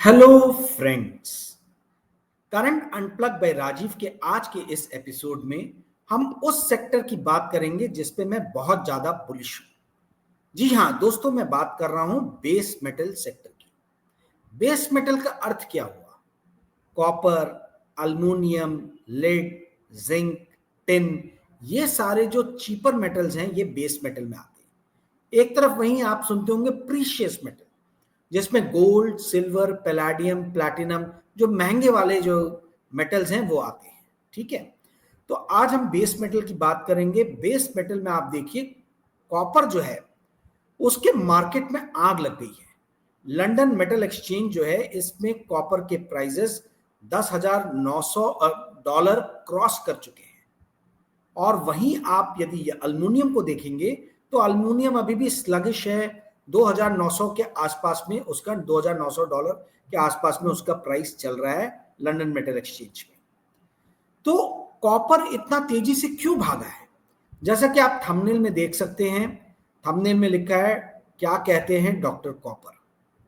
Hello friends. Current unplug by Rajiv के आज के इस एपिसोड में हम उस सेक्टर की बात करेंगे जिस पे मैं बहुत ज्यादा बुलिश हूं। जी हां दोस्तों, मैं बात कर रहा हूं बेस मेटल सेक्टर की। बेस मेटल का अर्थ क्या हुआ? Copper, aluminium, lead, zinc, tin, ये सारे जो चीपर मेटल्स हैं ये बेस मेटल में आते हैं। एक तरफ वहीं आप सुनते होंगे प्रीशियस मेटल, जिसमें गोल्ड, सिल्वर, पैलाडियम, प्लैटिनम, जो महंगे वाले जो मेटल्स हैं वो आते हैं। ठीक है, तो आज हम बेस मेटल की बात करेंगे। बेस मेटल में आप देखिए, कॉपर जो है उसके मार्केट में आग लग गई है। लंदन मेटल एक्सचेंज जो है, इसमें कॉपर के प्राइजेस $10,900 क्रॉस कर चुके हैं। और वहीं आप यदि अल्मीनियम को देखेंगे तो अल्मीनियम अभी भी स्लगिश है। 2,900 के आसपास में उसका $2,900 के आसपास में उसका प्राइस चल रहा है लंदन मेटल एक्सचेंज में। तो कॉपर इतना तेजी से क्यों भागा है? जैसा कि आप थंबनेल में देख सकते हैं, थंबनेल में लिखा है क्या कहते हैं डॉक्टर कॉपर।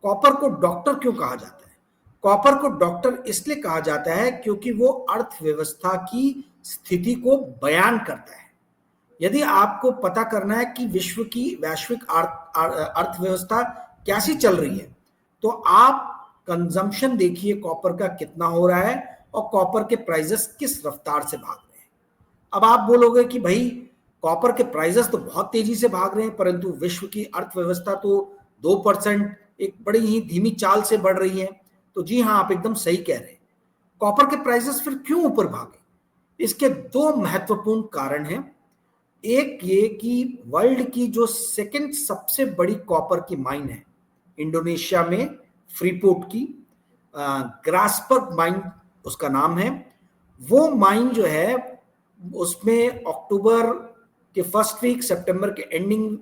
कॉपर को डॉक्टर क्यों कहा जाता है? कॉपर को डॉक्टर इसलिए कहा जाता है क्योंकि वो अर्थव्यवस्था की स्थिति को बयान करता है। यदि आपको पता करना है कि विश्व की वैश्विक अर्थव्यवस्था कैसी चल रही है, तो आप कंजम्पशन देखिए कॉपर का कितना हो रहा है और कॉपर के प्राइसेस किस रफ्तार से भाग रहे हैं। अब आप बोलोगे कि भाई कॉपर के प्राइसेस तो बहुत तेजी से भाग रहे हैं, परंतु विश्व की अर्थव्यवस्था तो 2% एक बड़ी ही धीमी चाल से बढ़ रही है। तो जी हाँ, आप एकदम सही कह रहे हैं। कॉपर के प्राइसेस फिर क्यों ऊपर भागे? इसके दो महत्वपूर्ण कारण हैं। एक ये कि वर्ल्ड की जो सेकंड सबसे बड़ी कॉपर की माइन है इंडोनेशिया में, फ्रीपोर्ट की ग्रासबर्ग माइन उसका नाम है। वो माइन जो है उसमें अक्टूबर के फर्स्ट वीक, सितंबर के एंडिंग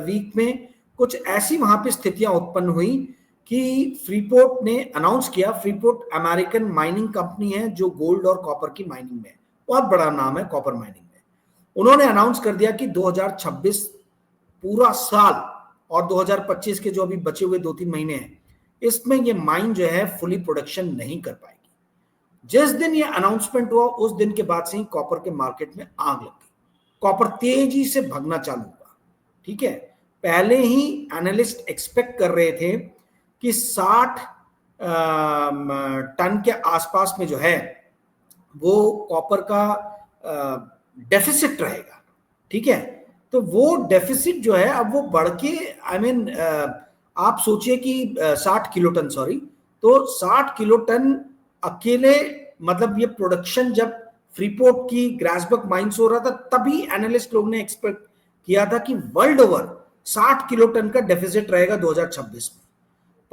वीक में कुछ ऐसी वहां पे स्थितियां उत्पन्न हुई कि फ्रीपोर्ट ने अनाउंस किया। फ्रीपोर्ट अमेरिकन माइनिंग कंपनी है जो गोल्ड और कॉपर की माइनिंग में बहुत बड़ा नाम है कॉपर माइनिंग में। उन्होंने अनाउंस कर दिया कि 2026 पूरा साल और 2025 के जो अभी बचे हुए 2-3 महीने हैं, इसमें ये माइन जो है फुली प्रोडक्शन नहीं कर पाएगी। जिस दिन ये अनाउंसमेंट हुआ उस दिन के बाद से ही कॉपर के मार्केट में आग लग गई। कॉपर तेजी से भगना चालू हुआ। ठीक है, पहले ही एनालिस्ट एक्सपेक्ट कर रहे थे कि 60 टन के आसपास में जो है वो कॉपर का डेफिसिट रहेगा। ठीक है, तो वो डेफिसिट जो है अब वो बढ़ के आप सोचिए कि 60 किलो टन, सॉरी, तो 60 किलो टन अकेले, मतलब ये प्रोडक्शन जब फ्रीपोर्ट की ग्रासबर्ग माइंस हो रहा था तभी एनालिस्ट लोग ने एक्सपेक्ट किया था कि वर्ल्ड ओवर 60 किलो टन का डेफिसिट रहेगा 2026 में।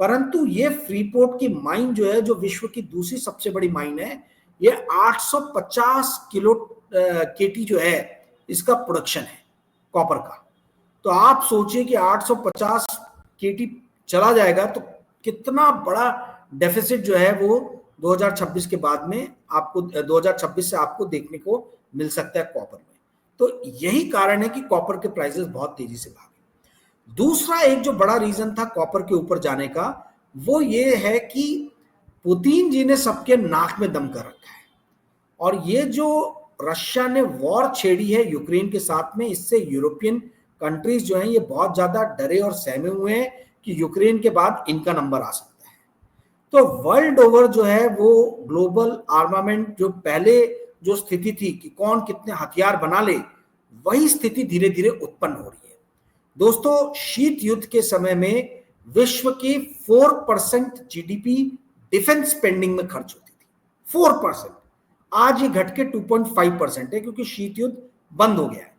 परंतु ये फ्रीपोर्ट की माइन जो है, जो विश्व की दूसरी सबसे बड़ी माइन है, ये 850 किलो केटी जो है इसका प्रोडक्शन है कॉपर का। तो आप सोचिए कि 850 केटी चला जाएगा तो कितना बड़ा डेफिसिट जो है वो 2026 के बाद में आपको 2026 से आपको देखने को मिल सकता है कॉपर में। तो यही कारण है कि कॉपर के प्राइसेस बहुत तेजी से भागे। दूसरा एक जो बड़ा रीजन था कॉपर के ऊपर जाने का, वो ये है कि पुतिन जी ने सबके नाक में दम कर रखा है। और ये जो रशिया ने वॉर छेड़ी है यूक्रेन के साथ में, इससे यूरोपियन कंट्रीज जो हैं ये बहुत ज्यादा डरे और सहमे हुए हैं कि यूक्रेन के बाद इनका नंबर आ सकता है। तो वर्ल्ड ओवर जो है वो ग्लोबल आर्मामेंट, जो पहले जो स्थिति थी कि कौन कितने हथियार बना ले, वही स्थिति धीरे धीरे उत्पन्न हो रही है। दोस्तों, शीत युद्ध के समय में विश्व की 4% जीडीपी डिफेंस स्पेंडिंग में खर्च होती थी। 4%। आज ये घट के 2.5% है क्योंकि शीत युद्ध बंद हो गया है।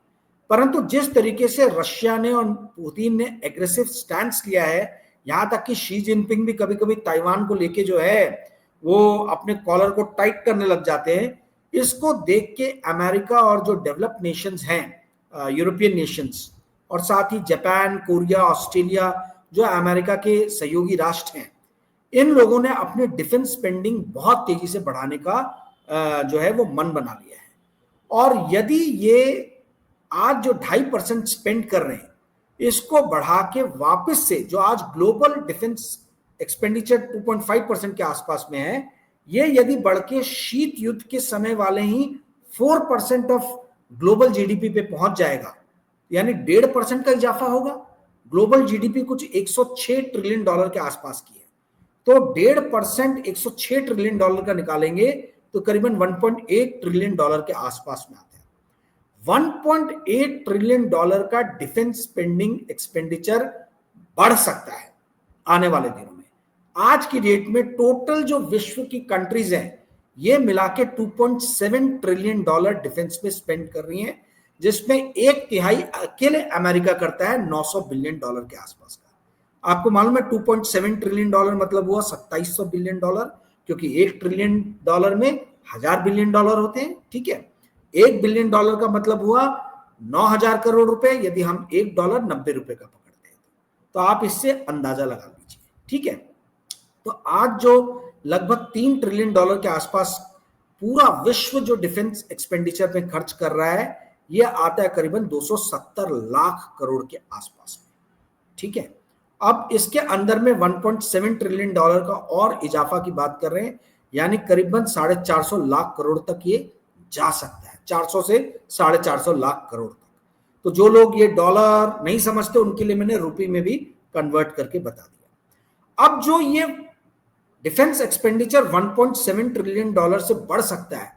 परंतु जिस तरीके से रशिया ने और पुतिन ने एग्रेसिव स्टैंड लिया है, यहां तक कि शी जिनपिंग भी कभी कभी ताइवान को लेके जो है वो अपने कॉलर को टाइट करने लग जाते हैं। इसको देख के अमेरिका और जो डेवलप्ड नेशंस हैं, यूरोपियन नेशंस, और साथ ही जापान, कोरिया, ऑस्ट्रेलिया, जो अमेरिका के सहयोगी राष्ट्र हैं, इन लोगों ने अपने डिफेंस स्पेंडिंग बहुत तेजी से बढ़ाने का जो है वो मन बना लिया है। और यदि ये आज जो 2.5% स्पेंड कर रहे हैं, इसको बढ़ा के वापस से जो आज ग्लोबल डिफेंस एक्सपेंडिचर 2.5% के आसपास में है, ये यदि बढ़ के शीत युद्ध के समय वाले ही 4% ऑफ ग्लोबल जीडीपी पे पहुंच जाएगा, यानी 1.5% का इजाफा होगा। ग्लोबल जीडीपी कुछ 106 ट्रिलियन डॉलर के आसपास की है, तो 1.5% 106 ट्रिलियन डॉलर का निकालेंगे तो करीबन 1.8 ट्रिलियन डॉलर के आसपास में आता है। 1.8 ट्रिलियन डॉलर का डिफेंस स्पेंडिंग एक्सपेंडिचर बढ़ सकता है आने वाले दिनों में। आज की डेट में टोटल जो विश्व की कंट्रीज हैं ये मिला के 2.7 ट्रिलियन डॉलर डिफेंस में स्पेंड कर रही हैं, जिसमें 1/3 अकेले अमेरिका करता है 900 बिलियन डॉलर के आसपास का। आपको मालूम है 2.7 ट्रिलियन डॉलर मतलब हुआ 2700 बिलियन डॉलर, क्योंकि 1 ट्रिलियन डॉलर में 1000 बिलियन डॉलर होते हैं, ठीक है। 1 बिलियन डॉलर का मतलब हुआ 9000 करोड़ रुपए, यदि हम $1 90 रुपए का पकड़ते हैं तो आप इससे अंदाजा लगा लीजिए, ठीक है। तो आज जो लगभग 3 ट्रिलियन डॉलर के आसपास पूरा विश्व जो डिफेंस एक्सपेंडिचर पे खर्च कर रहा है, यह आता है करीबन 270 लाख करोड़ के आसपास में, ठीक है। अब इसके अंदर में 1.7 ट्रिलियन डॉलर का और इजाफा की बात कर रहे हैं, यानी करीबन 450 लाख करोड़ तक ये जा सकता है, 400 से 450 लाख करोड़ तक। तो जो लोग ये डॉलर नहीं समझते उनके लिए मैंने रुपये में भी कन्वर्ट करके बता दिया। अब जो ये डिफेंस एक्सपेंडिचर 1.7 ट्रिलियन डॉलर से बढ़ सकता है,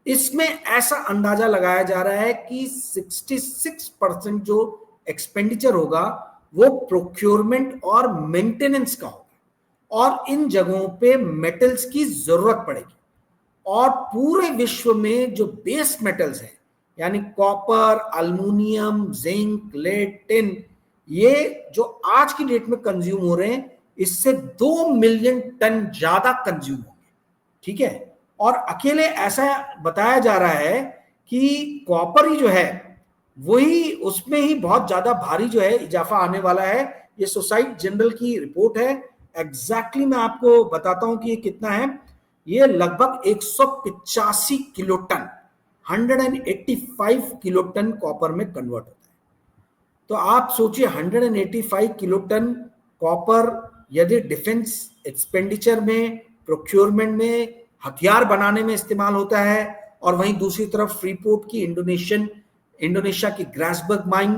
इसमें ऐसा अंदाजा लगाया जा रहा है कि 66% जो एक्सपेंडिचर होगा वो प्रोक्योरमेंट और मेंटेनेंस का होगा, और इन जगहों पे मेटल्स की जरूरत पड़ेगी। और पूरे विश्व में जो बेस मेटल्स हैं, यानी copper, aluminium, zinc, lead, tin, ये जो आज की डेट में कंज्यूम हो रहे हैं, इससे 2 मिलियन टन ज्यादा कंज्यूम होंगे, ठीक है। और अकेले ऐसा बताया जा रहा है कि कॉपर ही जो है वही उसमें ही बहुत ज्यादा भारी जो है इजाफा आने वाला है। ये सोसाइटी जनरल की रिपोर्ट है, एग्जैक्टली मैं आपको बताता हूं कि ये कितना है। ये लगभग 185 kilo tonne, 185 kilo tonne copper में कन्वर्ट होता है। तो आप सोचिए 185 किलो टन कॉपर यदि डिफेंस एक्सपेंडिचर में, प्रोक्योरमेंट में, हथियार बनाने में इस्तेमाल होता है, और वहीं दूसरी तरफ फ्रीपोर्ट की इंडोनेशिया की ग्रासबर्ग माइन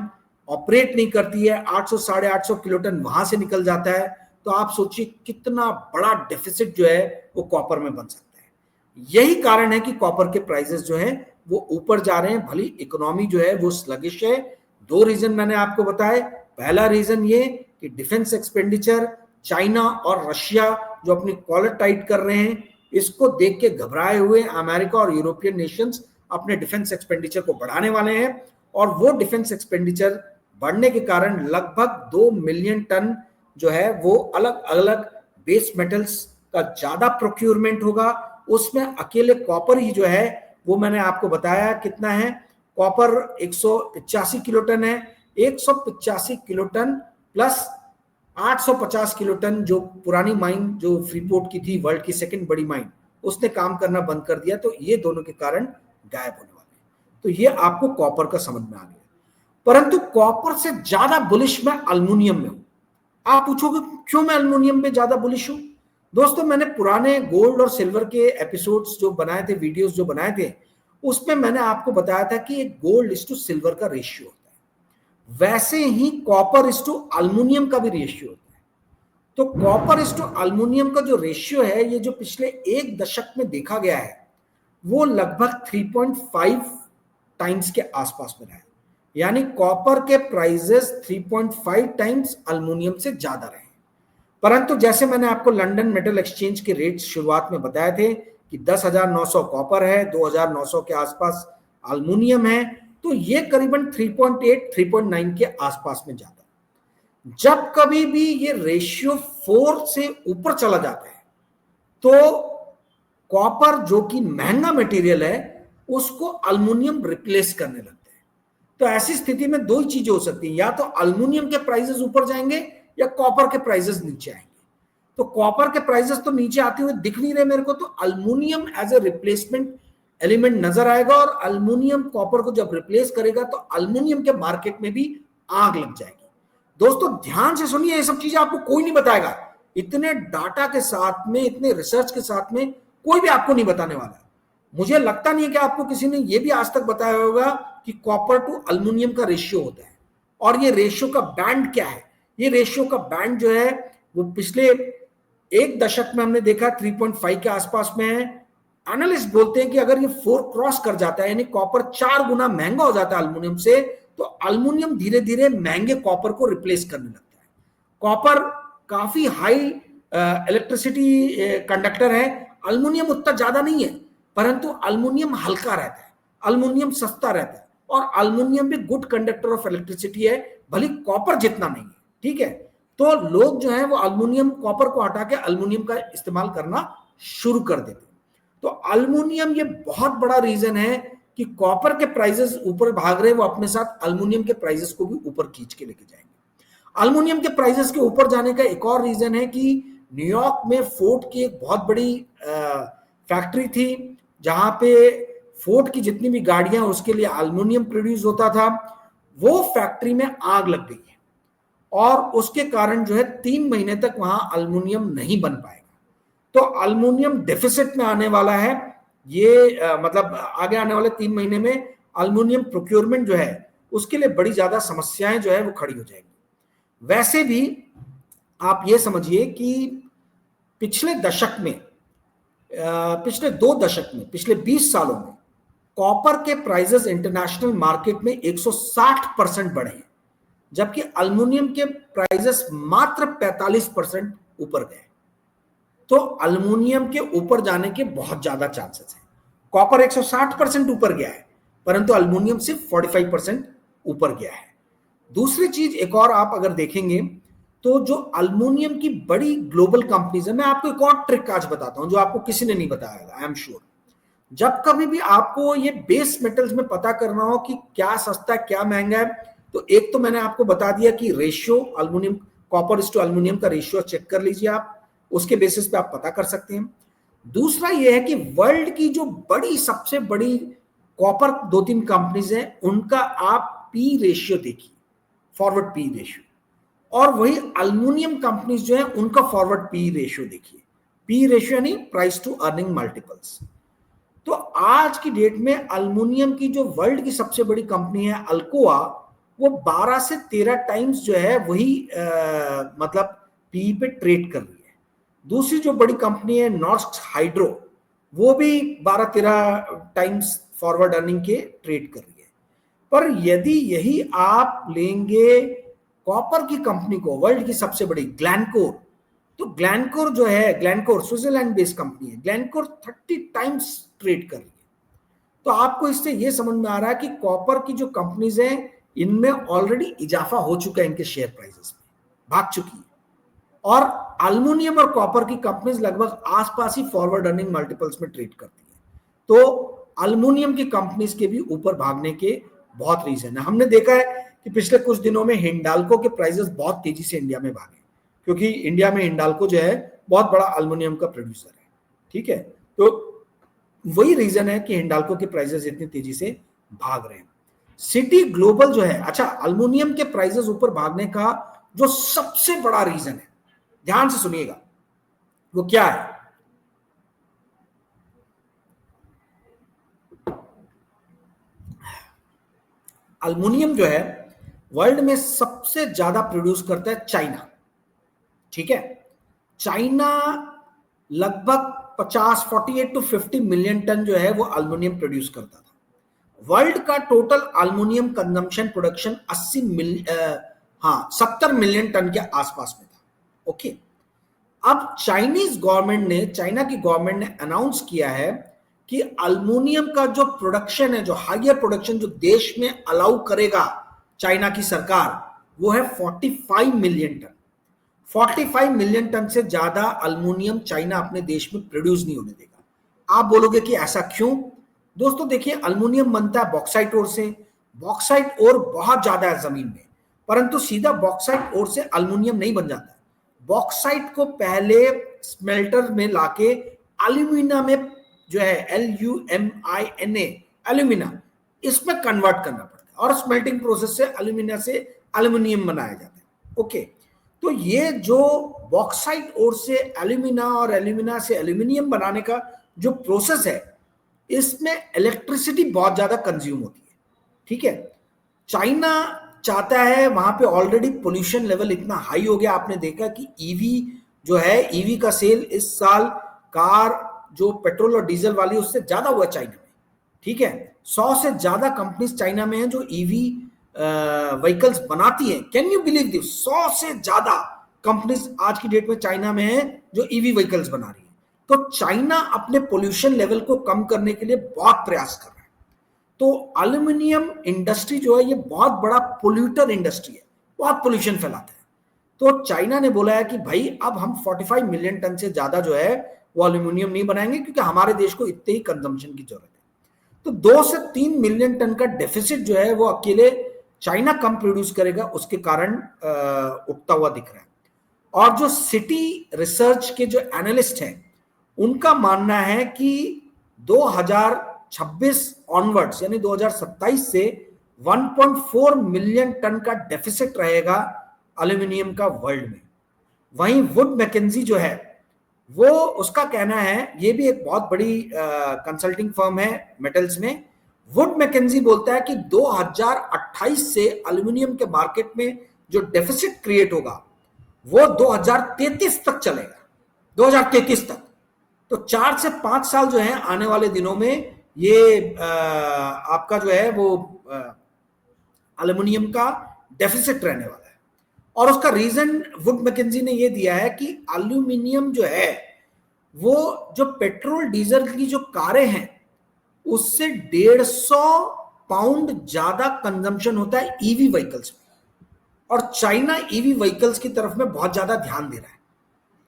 ऑपरेट नहीं करती है, 800 साढ़े 800 किलो टन वहां से निकल जाता है। तो आप सोचिए कितना बड़ा डेफिसिट जो है वो कॉपर में बन सकता है। यही कारण है कि कॉपर के प्राइसेस जो है वो ऊपर जा रहे हैं, भली इकोनॉमी जो है वो स्लगिश है। 2 रीजन मैंने आपको बताए। पहला रीजन ये कि डिफेंस एक्सपेंडिचर, चाइना और रशिया जो अपनी कॉलर टाइट कर रहे हैं, इसको देख के घबराए हुए अमेरिका और यूरोपियन नेशंस अपने डिफेंस एक्सपेंडिचर को बढ़ाने वाले हैं, और वो डिफेंस एक्सपेंडिचर बढ़ने के कारण लगभग 2 मिलियन टन जो है वो अलग अलग बेस मेटल्स का ज्यादा प्रोक्योरमेंट होगा। उसमें अकेले कॉपर ही जो है वो मैंने आपको बताया कितना है, कॉपर 185 किलो टन है। 185 kilo tonne plus 850 kilo tonne जो पुरानी माइन जो फ्रीपोर्ट की थी, वर्ल्ड की सेकंड बड़ी माइन, उसने काम करना बंद कर दिया। तो ये दोनों के कारण गायब होने वाले हैं। तो ये आपको कॉपर का समझ में आ गया। परंतु कॉपर से ज्यादा बुलिश मैं अल्युमिनियम में हूं। आप पूछोगे क्यों मैं अल्युमिनियम में ज्यादा बुलिश हूं? दोस्तों, मैंने पुराने गोल्ड और सिल्वर के एपिसोड्स जो बनाए थे, वीडियोस जो बनाए थे, उसमें मैंने आपको बताया था कि गोल्ड इज टू सिल्वर का रेशियो होता है, वैसे ही कॉपर इज टू अल्युमिनियम का भी रेशियो होता है। तो कॉपर इज टू अल्युमिनियम का जो रेशियो है, ये जो पिछले 1 दशक में देखा गया है, वो लगभग 3.5 टाइम्स के आसपास में रहा है। यानी कॉपर के प्राइसेस 3.5 टाइम्स अल्युमिनियम से ज्यादा रहे। परंतु जैसे मैंने आपको लंदन मेटल एक्सचेंज के रेट शुरुआत में बताए थे कि 10,900 कॉपर है, 2,900 के आसपास अल्युमिनियम है, तो ये करीबन 3.8 3.9 के आसपास में जाता है। जब कभी भी ये रेशियो 4 से ऊपर चला जाता है तो कॉपर जो कि महंगा मटेरियल है उसको अल्युमिनियम रिप्लेस करने लगता है। तो ऐसी स्थिति में 2 ही चीजें हो सकती हैं, या तो अल्युमिनियम के प्राइसेस ऊपर जाएंगे या कॉपर के प्राइसेस नीचे आएंगे। तो कॉपर के प्राइसेस तो नीचे आते हुए दिख नहीं रहे मेरे को, तो aluminium as a replacement element नजर आएगा, और अल्युमिनियम कॉपर को जब रिप्लेस करेगा तो अल्युमिनियम के मार्केट में भी आग लग जाएगी। दोस्तों ध्यान से सुनिए, ये सब चीजें आपको कोई नहीं बताएगा, इतने डाटा के साथ में, इतने रिसर्च के साथ में कोई भी आपको नहीं बताने वाला है। मुझे लगता नहीं है कि आपको किसी ने यह भी आज तक बताया होगा कि कॉपर टू अल्युमिनियम का रेशियो होता है और ये रेशियो का बैंड क्या है। ये रेशियो का बैंड जो है वो पिछले एक दशक में हमने देखा 3.5 के आसपास में है। एनालिस्ट बोलते हैं कि अगर ये 4 क्रॉस कर जाता है, यानी कॉपर 4 गुना महंगा हो जाता है अल्युमिनियम से, तो अल्युमिनियम धीरे धीरे महंगे कॉपर को रिप्लेस करने लगता है। कॉपर काफी हाई इलेक्ट्रिसिटी कंडक्टर है, अल्युमिनियम उतना ज्यादा नहीं है, परंतु अल्युमिनियम हल्का रहता है, अल्युमिनियम सस्ता रहता है और अल्युमिनियम भी गुड कंडक्टर ऑफ इलेक्ट्रिसिटी है, भले कॉपर जितना नहीं है। ठीक है, तो लोग जो है वो अल्युमिनियम, कॉपर को हटा के अल्युमिनियम का इस्तेमाल करना शुरू कर देते। तो अल्युमिनियम ये बहुत बड़ा रीजन है कि कॉपर के प्राइसेस ऊपर भाग रहे, वो अपने साथ अल्युमिनियम के प्राइसेस को भी ऊपर खींच के लेके जाएंगे। अल्युमिनियम के प्राइसेस के ऊपर जाने का एक और रीजन है कि न्यूयॉर्क में फोर्ड की एक बहुत बड़ी फैक्ट्री थी, जहां पे फोर्ड की जितनी भी गाड़ियां उसके लिए अल्युमिनियम प्रोड्यूस होता था, वो फैक्ट्री में आग लग गई है और उसके कारण जो है 3 महीने तक वहां अल्युमिनियम नहीं बन पाएगा। तो अल्युमिनियम डेफिसिट में आने वाला है ये, मतलब आगे आने वाले 3 महीने में अल्युमिनियम प्रोक्योरमेंट जो है उसके लिए बड़ी ज्यादा समस्याएं जो है वो खड़ी हो जाएगी। वैसे भी आप ये समझिए कि पिछले दशक में, पिछले 2 दशक में, पिछले 20 सालों में कॉपर के प्राइसेस इंटरनेशनल मार्केट में 160% बढ़े हैं, जबकि अल्युमिनियम के प्राइसेस मात्र 45% ऊपर गए। तो अल्युमिनियम के ऊपर जाने के बहुत ज्यादा चांसेस हैं। कॉपर 160% ऊपर गया है, परंतु अल्युमिनियम सिर्फ 45% ऊपर गया है। दूसरी चीज एक और आप अगर देखेंगे तो जो अल्युमिनियम की बड़ी ग्लोबल कंपनीज है, मैं आपको एक और ट्रिक आज बताता हूं जो आपको किसी ने नहीं बताया, आई एम श्योर। जब कभी भी आपको ये बेस मेटल्स में पता करना हो कि क्या सस्ता है क्या महंगा है, तो एक तो मैंने आपको बता दिया कि ratio aluminium, copper two aluminium का रेशियो चेक कर लीजिए आप, उसके बेसिस पे आप पता कर सकते हैं। दूसरा ये है कि वर्ल्ड की जो बड़ी, सबसे बड़ी कॉपर 2-3 कंपनीज हैं, उनका आप पी रेशियो देखिए, फॉरवर्ड पी रेशियो, और वही अल्युमिनियम कंपनीज जो है उनका फॉरवर्ड पी रेशियो देखिए। पी रेशियो यानी प्राइस टू अर्निंग मल्टीपल्स। तो आज की डेट में अल्युमिनियम की जो वर्ल्ड की सबसे बड़ी कंपनी है अल्कोआ, वो 12 से 13 टाइम्स जो है वही मतलब पी पे ट्रेड कर रही है। दूसरी जो बड़ी कंपनी है नॉर्स्क हाइड्रो, वो भी 12-13 टाइम्स फॉरवर्ड अर्निंग के ट्रेड कर रही है। पर यदि यही आप लेंगे कॉपर की कंपनी को, वर्ल्ड की सबसे बड़ी ग्लैनकोर, तो ग्लैनकोर जो है, ग्लैनकोर स्विट्जरलैंड बेस्ड कंपनी है, ग्लैनकोर 30 टाइम्स ट्रेड कर रही है। तो आपको इससे यह समझ में आ रहा है कि कॉपर की जो कंपनीज हैं इनमें ऑलरेडी इजाफा हो चुका है, इनके शेयर प्राइसेस में भाग चुकी है, और अल्युमिनियम और कॉपर की कंपनीज लगभग आसपास ही फॉरवर्ड अर्निंग मल्टीपल्स में ट्रेड करती है। तो अल्युमिनियम की कंपनीज के भी ऊपर भागने के बहुत रीजन है। हमने देखा है कि पिछले कुछ दिनों में हिंडाल्को के प्राइसेस बहुत तेजी से इंडिया में भागे, क्योंकि इंडिया में हिंडाल्को जो है बहुत बड़ा अल्युमिनियम का प्रोड्यूसर है। ठीक है, तो वही रीजन है कि हिंडाल्को के प्राइसेस इतनी तेजी से भाग रहे हैं। सिटी ग्लोबल जो है, अच्छा, अल्युमिनियम के प्राइसेस ऊपर भागने का जो सबसे बड़ा रीजन है, ध्यान से सुनिएगा, वो क्या है? अल्युमिनियम जो है वर्ल्ड में सबसे ज्यादा प्रोड्यूस करता है चाइना। ठीक है, चाइना लगभग 48 to 50 मिलियन टन जो है वो अल्युमिनियम प्रोड्यूस करता था। वर्ल्ड का total aluminium consumption production 70 million tonne के आसपास में था। ओके, अब चाइना की गवर्नमेंट ने अनाउंस किया है कि अल्युमिनियम का जो प्रोडक्शन है, जो हायर प्रोडक्शन जो देश में अलाउ करेगा चाइना की सरकार, वो है 45 मिलियन टन। 45 मिलियन टन से ज्यादा अल्युमिनियम चाइना अपने देश में प्रोड्यूस नहीं होने देगा। आप बोलोगे कि ऐसा क्यों? दोस्तों देखिए, अल्युमिनियम बनता है बॉक्साइट ओर से, बॉक्साइट ओर बहुत ज्यादा है जमीन में, परंतु सीधा बॉक्साइट ओर से अल्युमिनियम नहीं बन जाता। बॉक्साइट को पहले स्मेल्टर में लाके एल्यूमिना में, जो है LUMINA, एल्यूमिना, इसमें कन्वर्ट करना पड़ता है और स्मेल्टिंग प्रोसेस से एल्यूमिना से एल्यूमिनियम बनाया जाता है। ओके, तो ये जो बॉक्साइट ओर से एल्यूमिना और एल्यूमिना से एल्यूमिनियम बनाने का जो प्रोसेस है, इसमें इलेक्ट्रिसिटी बहुत ज्यादा कंज्यूम होती है, ठीक है। चाइना चाहता है, वहां पे ऑलरेडी पोल्यूशन लेवल इतना हाई हो गया, आपने देखा कि ईवी जो है, ईवी का सेल इस साल कार जो पेट्रोल और डीजल वाली उससे ज्यादा हुआ चाइना में, ठीक है। 100 से ज्यादा कंपनीज चाइना में हैं जो ईवी व्हीकल्स बनाती हैं। कैन यू बिलीव दिस, 100 से ज्यादा कंपनीज आज की डेट में चाइना में हैं जो ईवी व्हीकल्स बना रही है। तो चाइना अपने पोल्यूशन लेवल को कम करने के लिए बहुत प्रयास कर रहा है। तो एल्यूमिनियम इंडस्ट्री जो है ये बहुत बड़ा पोल्यूटर इंडस्ट्री है, बहुत पोल्यूशन फैलाता है। तो चाइना ने बोला है कि भाई अब हम 45 मिलियन टन से ज्यादा जो है वो एल्यूमिनियम नहीं बनाएंगे, क्योंकि हमारे देश को इतने ही कंजम्पशन की जरूरत है। तो 2 से 3 मिलियन टन का डेफिसिट जो है वो अकेले चाइना कम प्रोड्यूस करेगा, उसके कारण उठता हुआ दिख रहा है। और जो सिटी रिसर्च के जो एनालिस्ट हैं उनका मानना है कि 2026 ऑनवर्ड्स यानी 2027 से 1.4 मिलियन टन का डेफिसिट रहेगा एल्यूमिनियम का वर्ल्ड में। वहीं वुड मैकेंजी जो है वो, उसका कहना है, ये भी एक बहुत बड़ी कंसल्टिंग फर्म है मेटल्स में, वुड मैकेंजी बोलता है कि 2028 से एल्यूमिनियम के मार्केट में जो डेफिसिट क्रिएट होगा वो 2033 तक चलेगा, 2033 तक। तो 4 से 5 साल जो है आने वाले दिनों में ये आपका जो है वो एल्यूमिनियम का डेफिसिट रहने वाला है। और उसका रीजन वुड मैकेंजी ने ये दिया है कि एल्यूमिनियम जो है वो जो पेट्रोल डीजल की जो कारें हैं उससे 150 पाउंड ज्यादा कंजम्पशन होता है ईवी व्हीकल्स में, और चाइना ईवी व्हीकल्स की तरफ में बहुत ज्यादा ध्यान दे रहा है।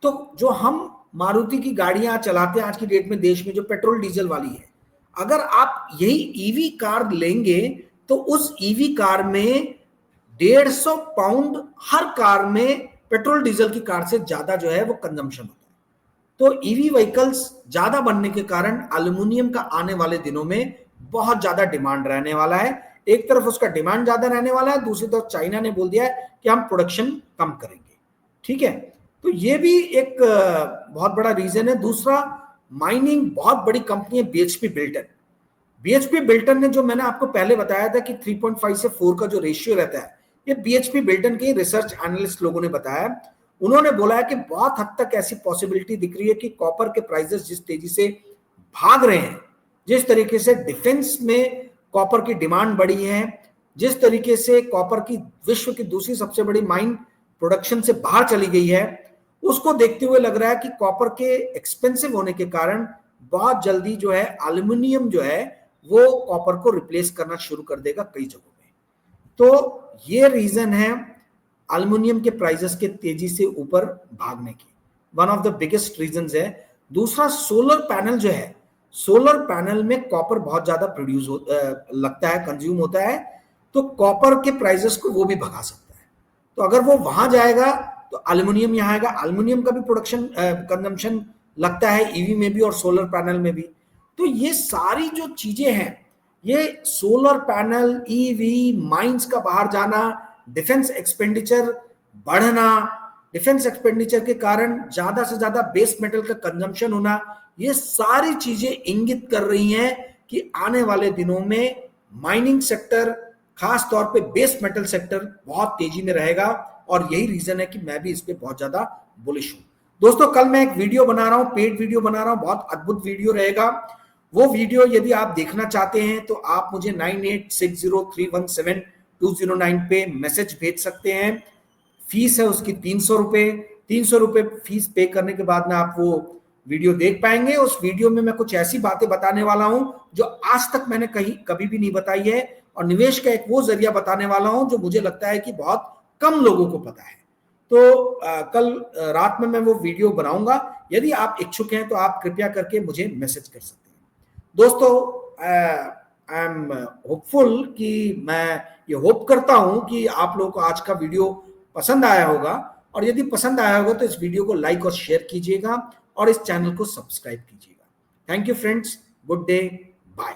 तो जो हम मारुति की गाड़ियां चलाते हैं आज की डेट में देश में जो पेट्रोल डीजल वाली है, अगर आप यही ईवी कार लेंगे तो उस ईवी कार में 150 पाउंड हर कार में पेट्रोल डीजल की कार से ज्यादा जो है वो कंजम्पशन होता है। तो ईवी व्हीकल्स ज्यादा बनने के कारण एल्यूमिनियम का आने वाले दिनों में बहुत ज्यादा डिमांड रहने वाला है। एक तरफ उसका डिमांड ज्यादा रहने वाला है, दूसरी तरफ चाइना ने बोल दिया है कि हम प्रोडक्शन कम करेंगे, ठीक है। तो ये भी एक बहुत बड़ा रीजन है। दूसरा, माइनिंग बहुत बड़ी कंपनी है बीएचपी बिल्टन। बीएचपी बिल्टन ने, जो मैंने आपको पहले बताया था कि 3.5 से 4 का जो रेशियो रहता है, ये बीएचपी बिल्टन के रिसर्च एनालिस्ट लोगों ने बताया। उन्होंने बोला है कि बहुत हद तक ऐसी पॉसिबिलिटी दिख रही है कि कॉपर के प्राइसेस जिस तेजी से भाग रहे हैं, जिस तरीके से डिफेंस में कॉपर की डिमांड बढ़ी है, जिस तरीके से कॉपर की विश्व की दूसरी सबसे बड़ी माइन प्रोडक्शन से बाहर चली गई है, उसको देखते हुए लग रहा है कि कॉपर के एक्सपेंसिव होने के कारण बहुत जल्दी जो है एल्यूमिनियम जो है वो कॉपर को रिप्लेस करना शुरू कर देगा कई जगहों में। तो ये रीजन है एल्यूमिनियम के प्राइसेस के तेजी से ऊपर भागने की, one of the biggest reasons है। दूसरा, सोलर पैनल जो है, सोलर पैनल में कॉपर बहुत ज्यादा प्रोड्यूस लगता है, कंज्यूम होता है, तो कॉपर के प्राइसेस को वो भी भगा सकता है। तो अगर वो वहां जाएगा तो एल्यूमिनियम यहाँ आएगा। एल्यूमिनियम का भी प्रोडक्शन कंजम्पशन लगता है ईवी में भी और सोलर पैनल में भी। तो ये सारी जो चीजें हैं, ये सोलर पैनल, ईवी, माइंस का बाहर जाना, डिफेंस एक्सपेंडिचर बढ़ना, डिफेंस एक्सपेंडिचर के कारण ज्यादा से ज्यादा बेस मेटल का कंजम्पशन होना, ये सारी चीजें इंगित कर रही हैं कि आने वाले दिनों में माइनिंग सेक्टर, खास तौर पे बेस मेटल सेक्टर बहुत तेजी में रहेगा। और यही रीजन है कि मैं भी इस पे बहुत ज्यादा बुलिश हूं। दोस्तों, कल मैं एक वीडियो बना रहा हूं, पेड वीडियो बना रहा हूं, बहुत अद्भुत वीडियो रहेगा। वो वीडियो यदि आप देखना चाहते हैं तो आप मुझे 9860317209 पे मैसेज भेज सकते हैं। फीस है उसकी 300 रुपए। 300 रुपए फीस पे करने के बाद में आप वो वीडियो देख पाएंगे। उस वीडियो में मैं कुछ ऐसी बातें बताने वाला हूं जो आज तक मैंने कभी भी नहीं बताई है, और निवेश का एक वो जरिया बताने वाला हूं जो मुझे लगता है कि बहुत कम लोगों को पता है। तो कल रात में मैं वो वीडियो बनाऊंगा। यदि आप इच्छुक हैं तो आप कृपया करके मुझे मैसेज कर सकते हैं। दोस्तों, आई एम होपफुल कि मैं ये होप करता हूं कि आप लोगों को आज का वीडियो पसंद आया होगा, और यदि पसंद आया होगा तो इस वीडियो को लाइक और शेयर कीजिएगा और इस चैनल को सब्सक्राइब कीजिएगा। Thank you friends, good day, bye.